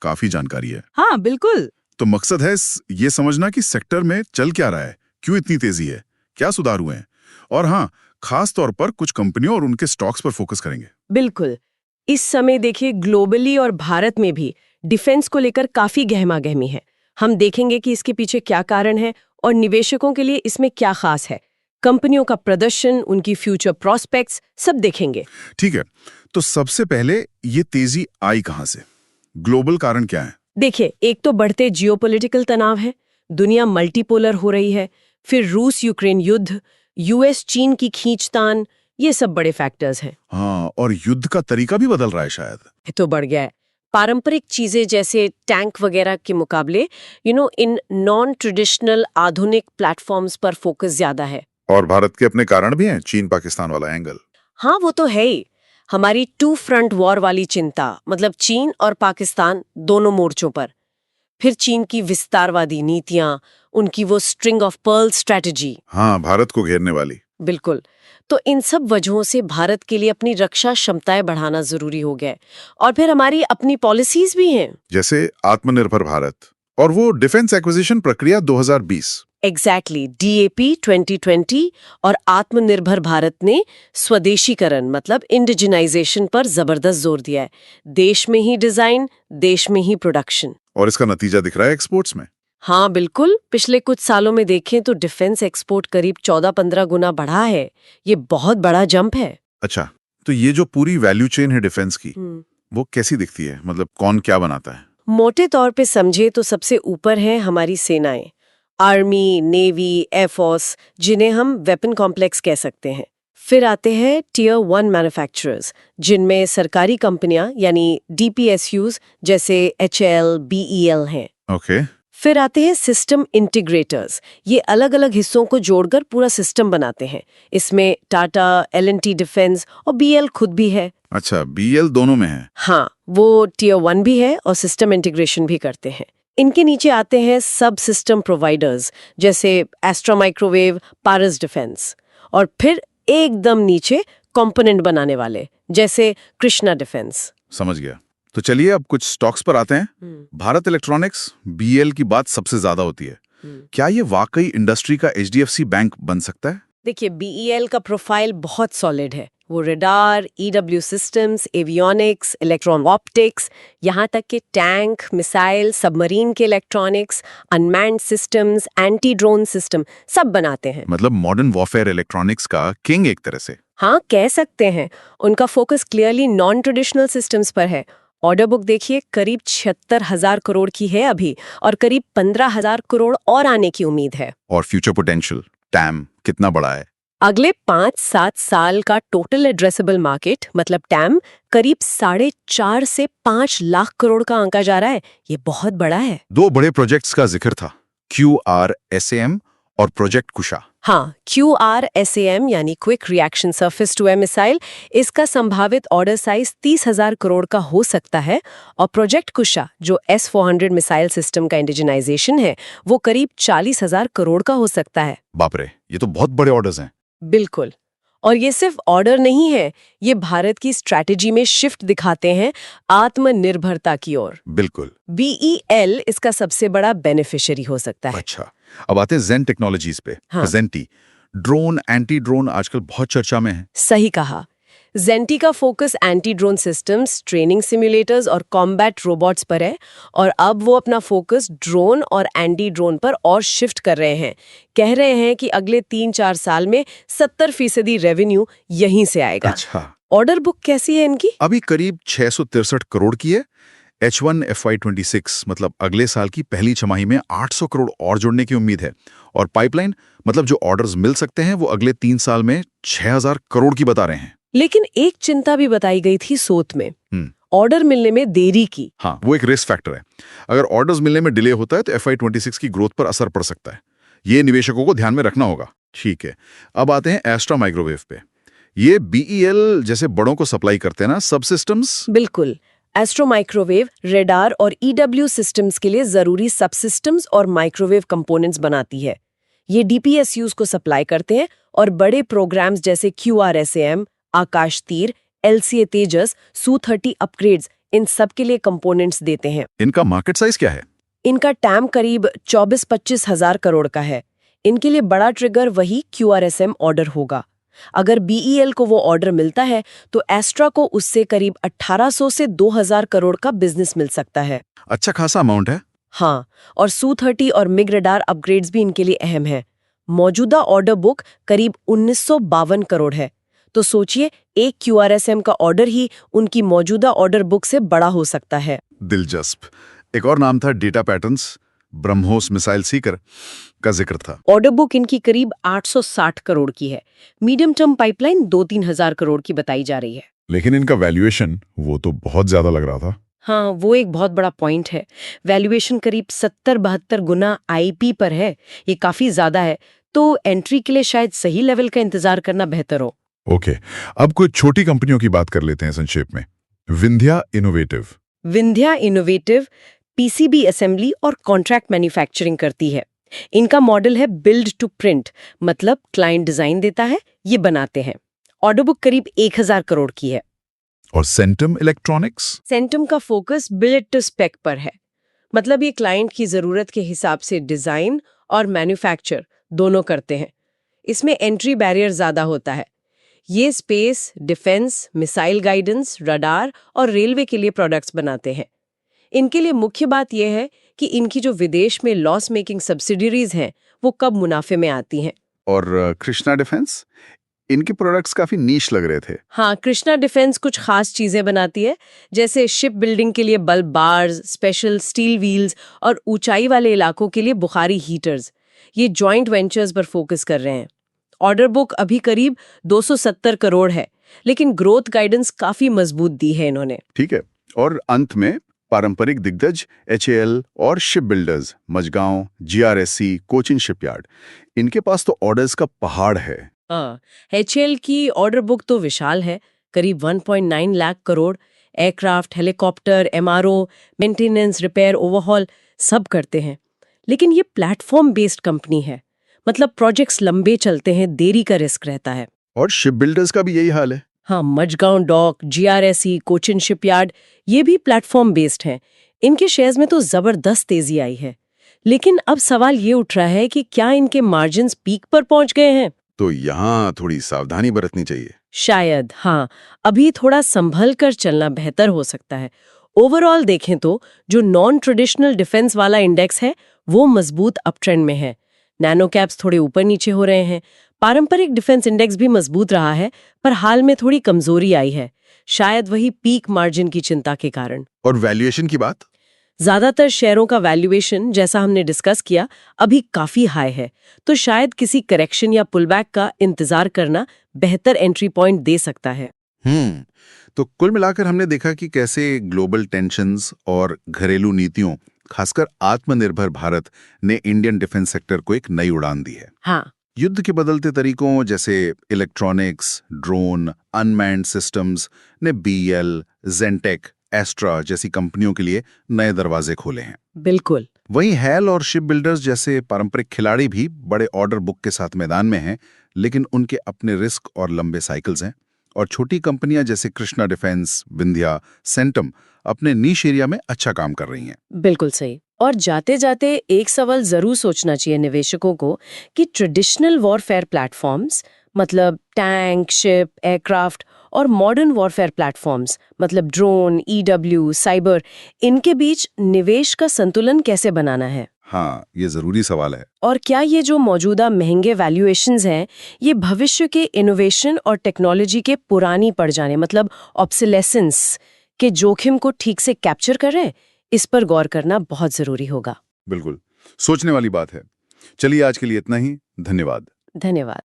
काफी जानकारी है। हाँ बिल्कुल। तो मकसद है ये समझना कि सेक्टर में चल क्या रहा है, क्यों इतनी तेजी है, क्या सुधार हुए हैं, और हाँ, खास तौर पर कुछ कंपनियों और उनके स्टॉक्स पर फोकस करेंगे। बिल्कुल। इस समय देखिए ग्लोबली और भारत में भी डिफेंस को लेकर काफी गहमागहमी है। हम देखेंगे कि इसके पीछे क्या कारण है और निवेशकों के लिए इसमें क्या खास है। कंपनियों का प्रदर्शन, उनकी फ्यूचर प्रोस्पेक्ट्स सब देखेंगे। ठीक है, तो सबसे पहले ये तेजी आई कहां से? ग्लोबल कारण क्या है? देखिए, एक तो बढ़ते जियोपॉलिटिकल तनाव है, दुनिया मल्टीपोलर हो रही है, फिर रूस यूक्रेन युद्ध, यूएस चीन की खींचतान, ये सब बड़े फैक्टर्स हैं। हाँ, और युद्ध का तरीका भी बदल रहा है शायद। ये तो बढ़ गया है। पारंपरिक चीजें जैसे टैंक वगैरह के मुकाबले इन नॉन ट्रेडिशनल आधुनिक प्लेटफॉर्म्स पर फोकस ज्यादा है। और भारत के अपने कारण भी हैं, चीन पाकिस्तान वाला एंगल। हाँ वो तो है ही। हमारी 2 फ्रंट वॉर वाली चिंता, मतलब चीन और पाकिस्तान दोनों मोर्चों पर। फिर चीन की विस्तारवादी नीतियां, उनकी वो स्ट्रिंग ऑफ पर्ल स्ट्रेटजी। हाँ, भारत को घेरने वाली। बिल्कुल। तो इन सब वजहों से भारत के लिए अपनी रक्षा क्षमताएं बढ़ाना जरूरी हो गया है। और फिर हमारी अपनी पॉलिसीज भी हैं। जैसे आत्मनिर्भर भारत और वो डिफेंस एक्विजिशन प्रक्रिया 2020। एग्जैक्टली, डीएपी 2020 और आत्मनिर्भर भारत ने स्वदेशीकरण मतलब इंडिजिनाइजेशन पर जबरदस्त जोर दिया है। देश में ही डिजाइन, देश में ही प्रोडक्शन। और इसका नतीजा दिख रहा है एक्सपोर्ट्स में। हाँ बिल्कुल, पिछले कुछ सालों में देखें तो डिफेंस एक्सपोर्ट करीब 14-15 गुना बढ़ा है। ये बहुत बड़ा जंप है। अच्छा, तो ये जो पूरी वैल्यू चेन है डिफेंस की, वो कैसी दिखती है? मतलब कौन क्या बनाता है? मोटे तौर पे समझे तो सबसे ऊपर है हमारी सेनाएं, आर्मी, नेवी, एयरफोर्स, जिन्हें हम वेपन कॉम्प्लेक्स कह सकते हैं। फिर आते हैं टियर 1 मैन्युफैक्चरर्स, जिनमें सरकारी कंपनियां यानी डीपीएसयूज जैसे एचएएल, बीईएल हैं। ओके। फिर आते हैं सिस्टम इंटीग्रेटर्स। ये अलग अलग हिस्सों को जोड़कर पूरा सिस्टम बनाते हैं। इसमें टाटा, एल&टी डिफेंस और बीएल खुद भी है। अच्छा, बीएल दोनों में है। हाँ, वो टियर 1 भी है और सिस्टम इंटीग्रेशन भी करते हैं। इनके नीचे आते हैं सब सिस्टम प्रोवाइडर्स जैसे एस्ट्रा माइक्रोवेव, पारस डिफेंस, और फिर एकदम नीचे कंपोनेंट बनाने वाले जैसे कृष्णा डिफेंस। समझ गया। तो चलिए अब कुछ स्टॉक्स पर आते हैं। भारत इलेक्ट्रॉनिक्स, बीएल की बात सबसे ज्यादा होती है। क्या ये वाकई इंडस्ट्री का एचडीएफसी बैंक बन सकता है? देखिए, बीईएल का प्रोफाइल बहुत सॉलिड है। वो radar, EW systems, avionics, electron optics, यहाँ तक कि टैंक, मिसाइल, सबमरीन के electronics, unmanned systems, anti drone system सब बनाते हैं। मतलब मॉडर्न वॉरफेयर इलेक्ट्रॉनिक्स का किंग एक तरह से। हाँ, कह सकते हैं। उनका focus clearly non traditional systems पर है। ऑर्डर बुक देखिए, करीब 76,000 करोड़ की है अभी, और करीब 15,000 करोड़ और आने की उम्मीद है। और फ्यूचर पोटेंशियल, टैम, कितना बड़ा है? अगले 5-7 साल का टोटल एड्रेसेबल मार्केट मतलब टैम करीब 4.5 से 5 लाख करोड़ का आंका जा रहा है। ये बहुत बड़ा है। 2 बड़े प्रोजेक्ट्स का जिक्र था, QRSAM और प्रोजेक्ट कुशा। हाँ, QRSAM यानी quick reaction surface to air missile, इसका संभावित ऑर्डर साइज 30,000 करोड़ का हो सकता है। और प्रोजेक्ट कुशा जो S-400 मिसाइल सिस्टम का इंडिजिनाइजेशन है, वो करीब 40,000 करोड़ का हो सकता है। बाप रे, ये तो बहुत बड़े ऑर्डर्स हैं। बिल्कुल। और ये सिर्फ ऑर्डर नहीं है, ये भारत की स्ट्रैटेजी में शिफ्ट दिखाते हैं आत्मनिर्भरता की ओर। बिल्कुल। बीईएल इसका सबसे बड़ा बेनिफिशियरी हो सकता है। अच्छा, अब आते हैं जेन टेक्नोलॉजीज पे। हाँ। जेंटी, ड्रोन, एंटी ड्रोन आजकल बहुत चर्चा में है। सही कहा। जेंटी का focus anti drone systems, training simulators और कॉम्बैट रोबोट्स पर है, और अब वो अपना फोकस ड्रोन और एंटी ड्रोन पर और शिफ्ट कर रहे हैं। कह रहे हैं कि अगले 3-4 साल में 70% रेवेन्यू यहीं से आएगा। अच्छा। ऑर्डर बुक कैसी है इनकी? अभी करीब 663 करोड़ की है। H1 FY26 मतलब अगले साल की पहली छमाही में 800 करोड़ और जोड़ने की उम्मीद है। और पाइपलाइन मतलब जो ऑर्डर्स मिल सकते हैं वो अगले 3 साल में 6,000 करोड़ की बता रहे हैं। लेकिन एक चिंता भी बताई गई थी सोत में, ऑर्डर मिलने में देरी की। हाँ, वो एक रिस्क फैक्टर है। अगर ऑर्डर्स मिलने में डिले होता है तो FY26 की ग्रोथ पर असर पड़ सकता है। ये निवेशकों को ध्यान में रखना होगा। ठीक है, अब आते हैं एस्ट्रा माइक्रोवेव पे। ये बीईएल जैसे बड़ों को सप्लाई करते हैं ना, सब सिस्टम्स। बिल्कुल। एस्ट्रो माइक्रोवेव रेडार और ईडब्ल्यू सिस्टम्स के लिए जरूरी सबसिस्टम्स और माइक्रोवेव कंपोनेंट्स बनाती है। ये डीपीएसयूज को सप्लाई करते हैं और बड़े प्रोग्राम्स जैसे QRSAM, आकाश तीर, LCA तेजस, Su-30 अपग्रेड्स, इन सब के लिए कंपोनेंट्स देते हैं। इनका मार्केट साइज क्या है? इनका टैम करीब 24-25 हजार करोड़ का है। इनके लिए बड़ा ट्रिगर वही QRSM ऑर्डर होगा। अगर BEL को वो ऑर्डर मिलता है तो एस्ट्रा को उससे करीब 1800 से 2000 करोड़ का बिजनेस मिल सकता है। अच्छा खासा अमाउंट है। हाँ, और Su-30 और मिग रडार अपग्रेड्स भी इनके लिए अहम है। मौजूदा ऑर्डर बुक करीब 1952 करोड़ है। तो सोचिए, एक QRSM का ऑर्डर ही उनकी मौजूदा ऑर्डर बुक से बड़ा हो सकता है। दिलचस्प। एक और नाम था data patterns, BrahMos missile Sikar का जिक्र था। ऑर्डर बुक इनकी करीब 860 करोड़ की है। मीडियम टर्म पाइपलाइन 2-3 हजार करोड़ की बताई जा रही है। लेकिन इनका वैल्यूएशन वो तो बहुत ज्यादा लग रहा था। हाँ, वो एक बहुत बड़ा पॉइंट है। वैल्यूएशन करीब 70-72 गुना IP पर है। ये काफी ज्यादा है। तो एंट्री के लिए शायद सही लेवल का इंतजार करना बेहतर हो। ओके, अब कुछ छोटी कंपनियों की बात कर लेते हैं संक्षेप में। विंध्या इनोवेटिव PCB असेंबली और कॉन्ट्रैक्ट मैन्युफैक्चरिंग करती है। इनका मॉडल है बिल्ड टू प्रिंट, मतलब क्लाइंट डिजाइन देता है, ये बनाते हैं। ऑर्डर बुक करीब 1000 करोड़ की है। और सेंटम का फोकस बिल्ड टू स्पेक पर है, मतलब ये क्लाइंट की जरूरत के हिसाब से डिजाइन और मैन्युफैक्चर दोनों करते हैं। इसमें एंट्री बैरियर ज्यादा होता है। ये space, defence, missile guidance, radar और रेलवे के लिए प्रोडक्ट्स बनाते हैं। इनके लिए मुख्य बात यह है कि इनकी जो विदेश में लॉस मेकिंग सब्सिडरीज हैं वो कब मुनाफे में आती हैं। और कृष्णा डिफेंस, इनके प्रोडक्ट्स काफी नीश लग रहे थे। हाँ, कृष्णा डिफेंस कुछ खास चीजें बनाती है, जैसे शिप बिल्डिंग के लिए bulb bars, special steel wheels और ऊंचाई वाले इलाकों के लिए बुखारी हीटर्स। ये जॉइंट वेंचर्स पर फोकस कर रहे हैं। ऑर्डर बुक अभी करीब 270 करोड़ है, लेकिन ग्रोथ गाइडेंस काफी मजबूत दी है इन्होंने। ठीक है, और अंत में पारंपरिक दिग्गज HAL और ship builders, Mazagon, GRSC, Cochin shipyard, इनके पास तो ऑर्डर्स का पहाड़ है। हाँ, HAL की ऑर्डर बुक तो विशाल है, करीब 1.9 lakh crore. Aircraft, helicopter, MRO, maintenance, repair, overhaul सब करते हैं। लेकिन ये प्लेटफॉर्म बेस्ड कंपनी है, मतलब प्रोजेक्ट्स लंबे चलते हैं, देरी का रिस्क रहता है। और शिप बिल्डर्स का भी यही हाल है। हाँ, Mazagon dock, GRSC, Cochin shipyard, ये भी प्लेटफॉर्म बेस्ड हैं। इनके शेयर्स में तो जबरदस्त तेजी आई है। लेकिन अब सवाल ये उठ रहा है कि क्या इनके मार्जिन्स पीक पर पहुंच गए हैं? तो यहाँ थोड़ी सावधानी बरतनी चाहिए। शायद, हाँ, अभी थोड़ा संभल कर चलना बेहतर हो सकता है। ओवरऑल देखें तो जो नॉन ट्रेडिशनल डिफेंस वाला इंडेक्स है वो मजबूत अप ट्रेंड में है। नैनो कैप्स थोड़े ऊपर नीचे हो रहे हैं। पारंपरिक डिफेंस इंडेक्स भी मजबूत रहा है, पर हाल में थोड़ी कमजोरी आई है, शायद वही पीक मार्जिन की चिंता के कारण। और वैल्यूएशन की बात? ज्यादातर शेयरों का वैल्यूएशन, जैसा हमने डिस्कस किया, अभी काफी हाई है। तो शायद किसी करेक्शन या पुलबैक का इंतजार करना बेहतर एंट्री पॉइंट दे सकता है। तो कुल मिलाकर हमने देखा कि कैसे ग्लोबल टेंशन्स और घरेलू नीतियों, खासकर आत्मनिर्भर भारत ने इंडियन डिफेंस सेक्टर को एक नई उड़ान दी है। हाँ, युद्ध के बदलते तरीकों जैसे इलेक्ट्रॉनिक्स, ड्रोन, अनमैन्ड सिस्टम्स ने BEL, Zentek, एस्ट्रा जैसी कंपनियों के लिए नए दरवाजे खोले हैं। बिल्कुल। वहीं HAL और शिप बिल्डर्स जैसे पारंपरिक खिलाड़ी भी बड़े ऑर्डर बुक के साथ मैदान में हैं, लेकिन उनके अपने रिस्क और लंबे साइकिल्स हैं। और छोटी कंपनियां जैसे कृष्णा डिफेंस, विंध्या, सेंटम अपने नीश एरिया में अच्छा काम कर रही हैं। बिल्कुल सही। और जाते जाते एक सवाल जरूर सोचना चाहिए निवेशकों को कि ट्रेडिशनल वॉरफेयर प्लेटफॉर्म्स, मतलब टैंक, शिप, एयरक्राफ्ट, और मॉडर्न वॉरफेयर प्लेटफॉर्म्स, मतलब ड्रोन, EW, साइबर, इनके बीच निवेश का संतुलन कैसे बनाना है? हाँ, ये जरूरी सवाल है। और क्या ये जो मौजूदा महंगे वैल्यूएशंस हैं, ये भविष्य के इनोवेशन और टेक्नोलॉजी के पुरानी पड़ जाने, मतलब ऑब्सोलेसेंस के जोखिम को ठीक से कैप्चर कर रहे हैं? इस पर गौर करना बहुत जरूरी होगा। बिल्कुल, सोचने वाली बात है। चलिए, आज के लिए इतना ही। धन्यवाद। धन्यवाद।